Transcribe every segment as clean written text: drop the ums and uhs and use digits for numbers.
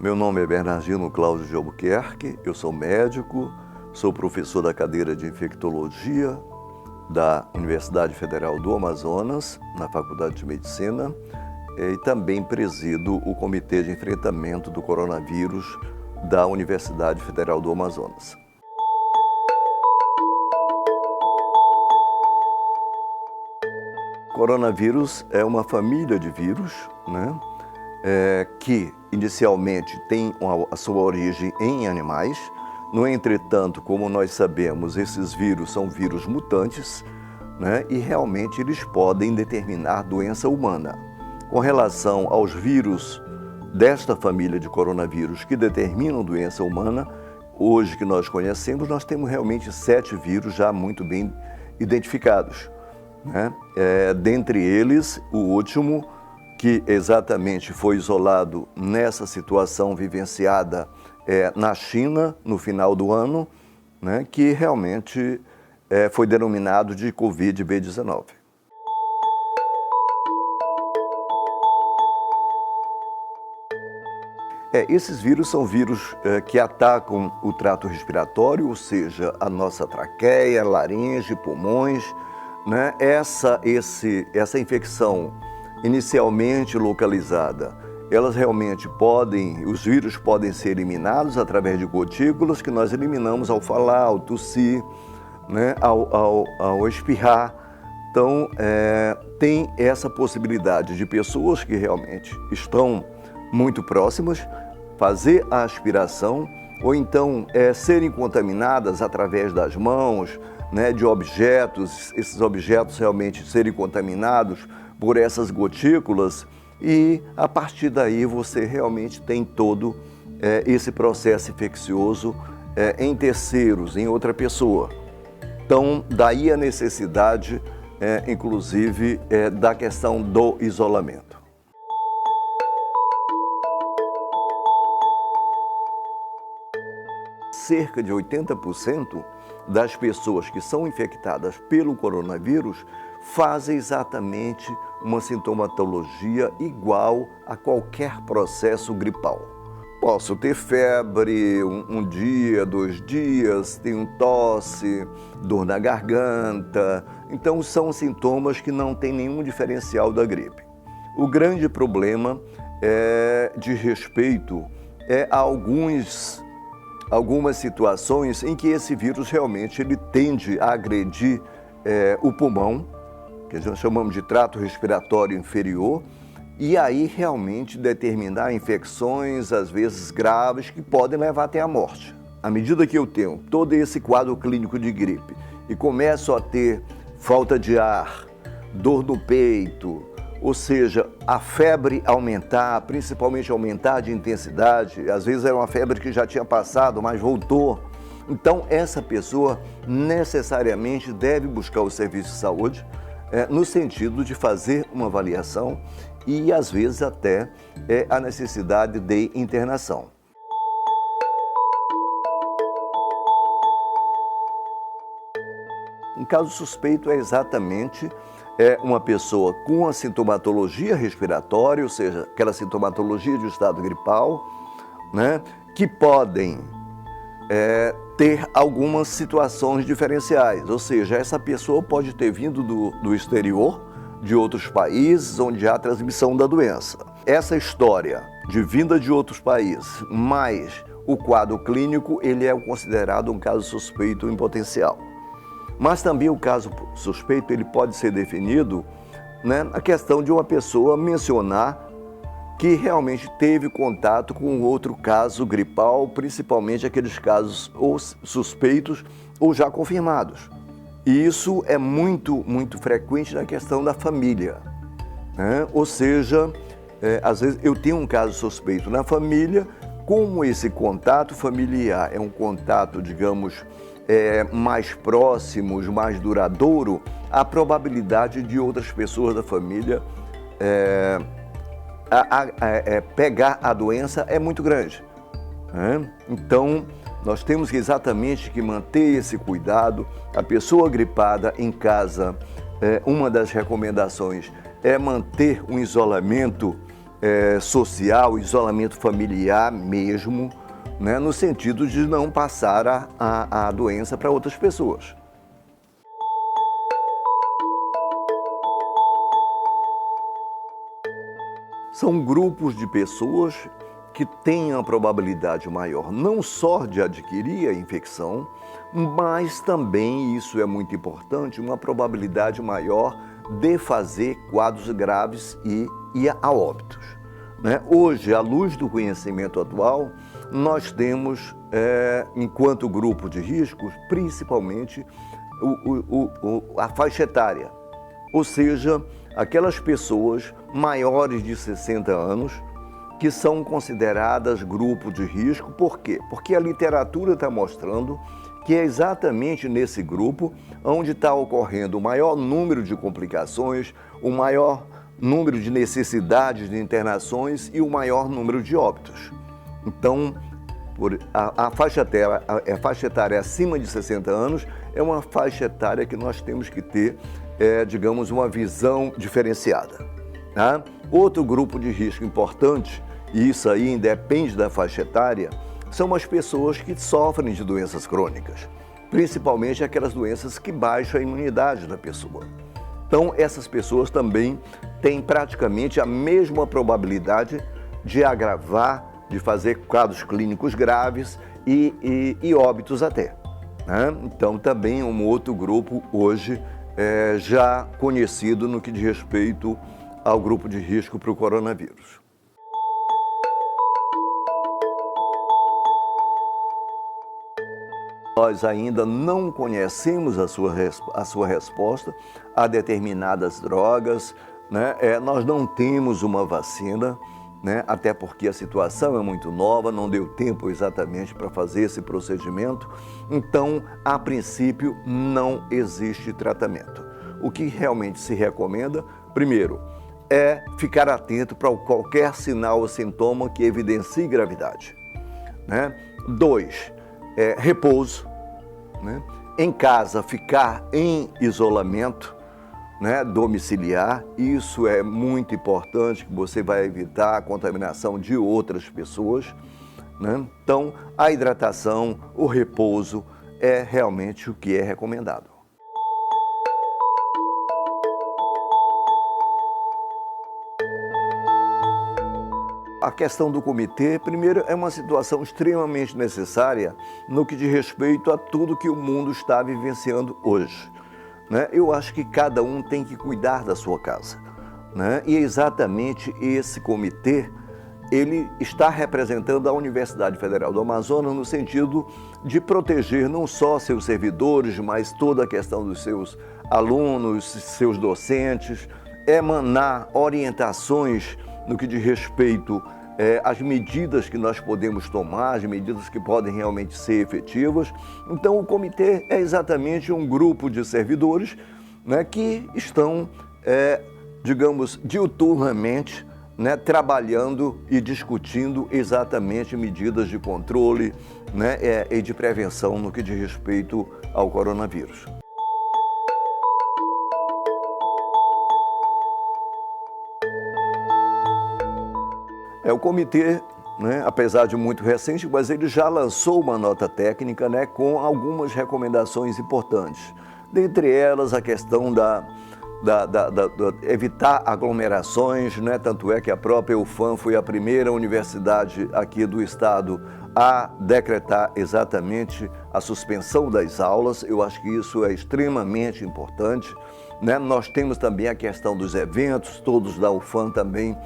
Meu nome é Bernardino Cláudio de Albuquerque, eu sou médico, sou professor da cadeira de infectologia da Universidade Federal do Amazonas, na Faculdade de Medicina, e também presido o Comitê de Enfrentamento do Coronavírus da Universidade Federal do Amazonas. Coronavírus é uma família de vírus, que inicialmente tem a sua origem em animais. No entretanto, como nós sabemos, esses vírus são vírus mutantes, e realmente eles podem determinar doença humana. Com relação aos vírus desta família de coronavírus que determinam doença humana, hoje que nós conhecemos, nós temos realmente 7 vírus já muito bem identificados. Dentre eles, o último, que exatamente foi isolado nessa situação vivenciada na China no final do ano, que realmente foi denominado de Covid-19. Esses vírus são vírus que atacam o trato respiratório, ou seja, a nossa traqueia, laringe, pulmões. Essa infecção inicialmente localizada, os vírus podem ser eliminados através de gotículas que nós eliminamos ao falar, ao tossir, ao espirrar. Então, tem essa possibilidade de pessoas que realmente estão muito próximas fazer a aspiração ou então serem contaminadas através das mãos, de objetos, esses objetos realmente serem contaminados por essas gotículas e a partir daí você realmente tem todo esse processo infeccioso em terceiros, em outra pessoa. Então, daí a necessidade, inclusive, da questão do isolamento. Cerca de 80% das pessoas que são infectadas pelo coronavírus fazem exatamente uma sintomatologia igual a qualquer processo gripal. Posso ter febre um dia, 2 dias, tenho tosse, dor na garganta. Então, são sintomas que não têm nenhum diferencial da gripe. O grande problema de respeito a algumas situações em que esse vírus realmente ele tende a agredir o pulmão, que nós chamamos de trato respiratório inferior, e aí realmente determinar infecções, às vezes graves, que podem levar até a morte. À medida que eu tenho todo esse quadro clínico de gripe e começo a ter falta de ar, dor no peito, ou seja, a febre aumentar, principalmente aumentar de intensidade, às vezes era uma febre que já tinha passado, mas voltou. Então, essa pessoa necessariamente deve buscar o serviço de saúde no sentido de fazer uma avaliação e, às vezes, até a necessidade de internação. Um caso suspeito é exatamente uma pessoa com a sintomatologia respiratória, ou seja, aquela sintomatologia de estado gripal, que podem ter algumas situações diferenciais, ou seja, essa pessoa pode ter vindo do exterior, de outros países onde há transmissão da doença. Essa história de vinda de outros países, mais o quadro clínico, ele é considerado um caso suspeito em potencial. Mas também o caso suspeito ele pode ser definido a questão de uma pessoa mencionar que realmente teve contato com outro caso gripal, principalmente aqueles casos ou suspeitos ou já confirmados. E isso é muito frequente na questão da família. Ou seja, às vezes eu tenho um caso suspeito na família, como esse contato familiar é um contato, digamos, mais próximos, mais duradouro, a probabilidade de outras pessoas da família pegar a doença é muito grande. Então, nós temos exatamente que manter esse cuidado. A pessoa gripada em casa, uma das recomendações é manter um isolamento social, isolamento familiar mesmo, né, no sentido de não passar a doença para outras pessoas. São grupos de pessoas que têm a probabilidade maior não só de adquirir a infecção, mas também, isso é muito importante, uma probabilidade maior de fazer quadros graves e a óbitos. Né? Hoje, à luz do conhecimento atual, nós temos, enquanto grupo de riscos, principalmente a faixa etária, ou seja, aquelas pessoas maiores de 60 anos que são consideradas grupo de risco. Por quê? Porque a literatura está mostrando que é exatamente nesse grupo onde está ocorrendo o maior número de complicações, o maior número de necessidades de internações e o maior número de óbitos. Então, a faixa etária acima de 60 anos é uma faixa etária que nós temos que ter, digamos, uma visão diferenciada. Tá? Outro grupo de risco importante, e isso aí independe da faixa etária, são as pessoas que sofrem de doenças crônicas, principalmente aquelas doenças que baixam a imunidade da pessoa. Então, essas pessoas também têm praticamente a mesma probabilidade de agravar, de fazer quadros clínicos graves e óbitos até. Né? Então, também um outro grupo hoje já conhecido no que diz respeito ao grupo de risco para o coronavírus. Nós ainda não conhecemos a sua resposta a determinadas drogas, né? Nós não temos uma vacina, né? Até porque a situação é muito nova, não deu tempo exatamente para fazer esse procedimento. Então, a princípio, não existe tratamento. O que realmente se recomenda, primeiro, é ficar atento para qualquer sinal ou sintoma que evidencie gravidade. Né? 2, repouso. Né? Em casa, ficar em isolamento, né, domiciliar. Isso é muito importante, que você vai evitar a contaminação de outras pessoas. Né? Então, a hidratação, o repouso é realmente o que é recomendado. A questão do comitê, primeiro, é uma situação extremamente necessária no que diz respeito a tudo que o mundo está vivenciando hoje. Né? Eu acho que cada um tem que cuidar da sua casa. Né? E exatamente esse comitê, ele está representando a Universidade Federal do Amazonas no sentido de proteger não só seus servidores, mas toda a questão dos seus alunos, seus docentes, emanar orientações no que diz respeito às medidas que nós podemos tomar, as medidas que podem realmente ser efetivas. Então, o comitê é exatamente um grupo de servidores, né, que estão, digamos, diuturnamente, né, trabalhando e discutindo exatamente medidas de controle, né, e de prevenção no que diz respeito ao coronavírus. O comitê, né, apesar de muito recente, mas ele já lançou uma nota técnica, né, com algumas recomendações importantes. Dentre elas, a questão da evitar aglomerações, né, tanto é que a própria UFAM foi a primeira universidade aqui do estado a decretar exatamente a suspensão das aulas. Eu acho que isso é extremamente importante. Né? Nós temos também a questão dos eventos, todos da UFAM também,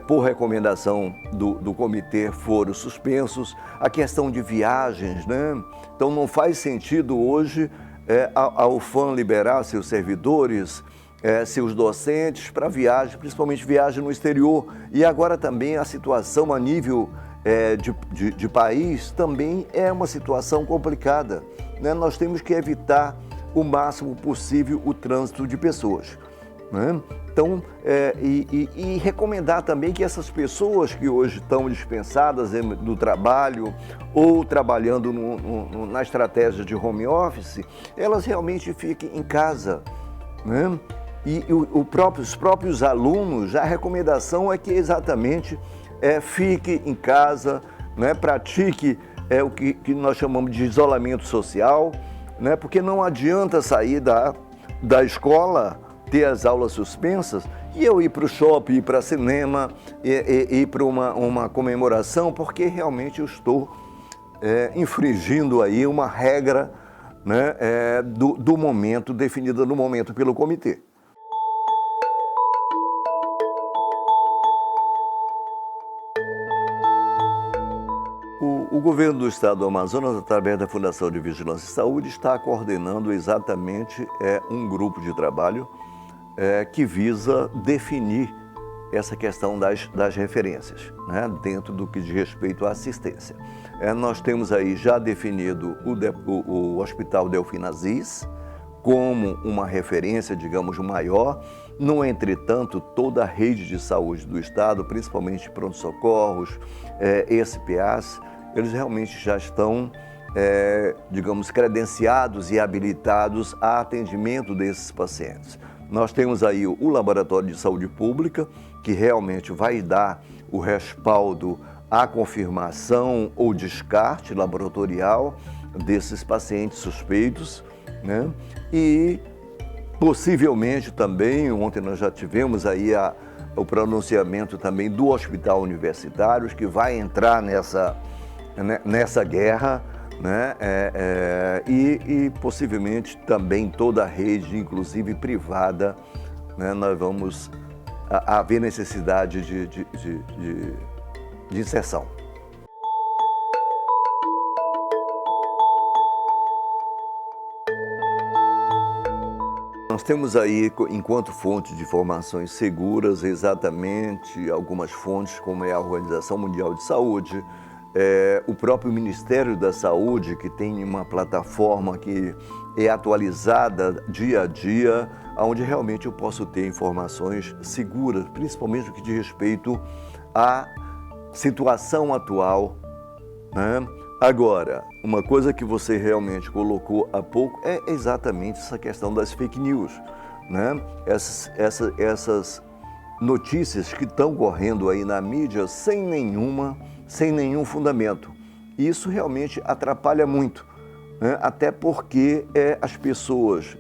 por recomendação do comitê, foram suspensos. A questão de viagens, né? Então não faz sentido hoje a UFAM liberar seus servidores, seus docentes para viagem, principalmente viagem no exterior. E agora também a situação a nível de país também é uma situação complicada. Né? Nós temos que evitar o máximo possível o trânsito de pessoas. Né? Então, e recomendar também que essas pessoas que hoje estão dispensadas no trabalho ou trabalhando na estratégia de home office, elas realmente fiquem em casa. Né? E os próprios alunos, a recomendação é que exatamente fique em casa, né, pratique o que nós chamamos de isolamento social, né, porque não adianta sair da escola, ter as aulas suspensas e eu ir para o shopping, ir para cinema, ir para uma comemoração, porque realmente eu estou infringindo aí uma regra, né, do momento, definida no momento pelo comitê. O governo do estado do Amazonas, através da Fundação de Vigilância e Saúde, está coordenando exatamente um grupo de trabalho que visa definir essa questão das referências, né, dentro do que diz respeito à assistência. Nós temos aí já definido o Hospital Delfim Aziz como uma referência, digamos, maior. No entretanto, toda a rede de saúde do estado, principalmente pronto-socorros, SPAs, eles realmente já estão, digamos, credenciados e habilitados a atendimento desses pacientes. Nós temos aí o Laboratório de Saúde Pública, que realmente vai dar o respaldo à confirmação ou descarte laboratorial desses pacientes suspeitos, né? E possivelmente também, ontem nós já tivemos aí o pronunciamento também do Hospital Universitário, que vai entrar nessa guerra, né? E possivelmente também toda a rede, inclusive privada, né? Nós vamos haver necessidade de inserção. Nós temos aí, enquanto fonte de informações seguras, exatamente algumas fontes, como é a Organização Mundial de Saúde, o próprio Ministério da Saúde, que tem uma plataforma que é atualizada dia a dia, onde realmente eu posso ter informações seguras, principalmente no que diz respeito à situação atual, né? Agora, uma coisa que você realmente colocou há pouco é exatamente essa questão das fake news, né? Essas notícias que estão correndo aí na mídia sem nenhum fundamento. Isso realmente atrapalha muito, né? Até porque as pessoas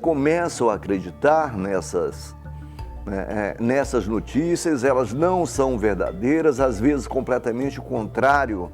começam a acreditar nessas notícias, elas não são verdadeiras, às vezes completamente o contrário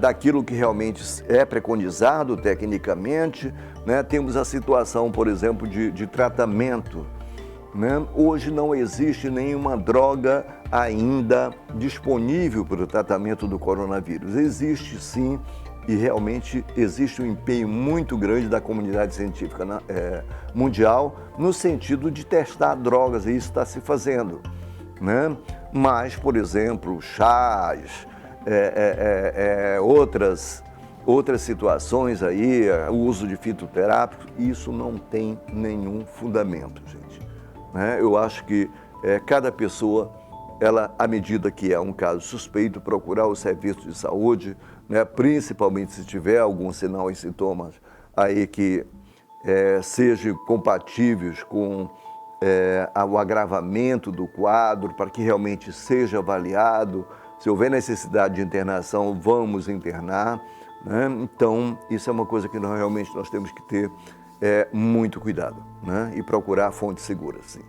daquilo que realmente é preconizado tecnicamente, né? Temos a situação, por exemplo, de tratamento, né? Hoje não existe nenhuma droga ainda disponível para o tratamento do coronavírus. Existe sim, e realmente existe um empenho muito grande da comunidade científica mundial no sentido de testar drogas, e isso está se fazendo, né? Mas, por exemplo, chás, outras situações aí, o uso de fitoterápicos, isso não tem nenhum fundamento, gente, né? Eu acho que cada pessoa, ela, à medida que é um caso suspeito, procurar o serviço de saúde, né, principalmente se tiver algum sinal e sintomas aí que sejam compatíveis com o agravamento do quadro, para que realmente seja avaliado. Se houver necessidade de internação, vamos internar, né? Então, isso é uma coisa que nós temos que ter muito cuidado, né? E procurar fontes seguras, sim.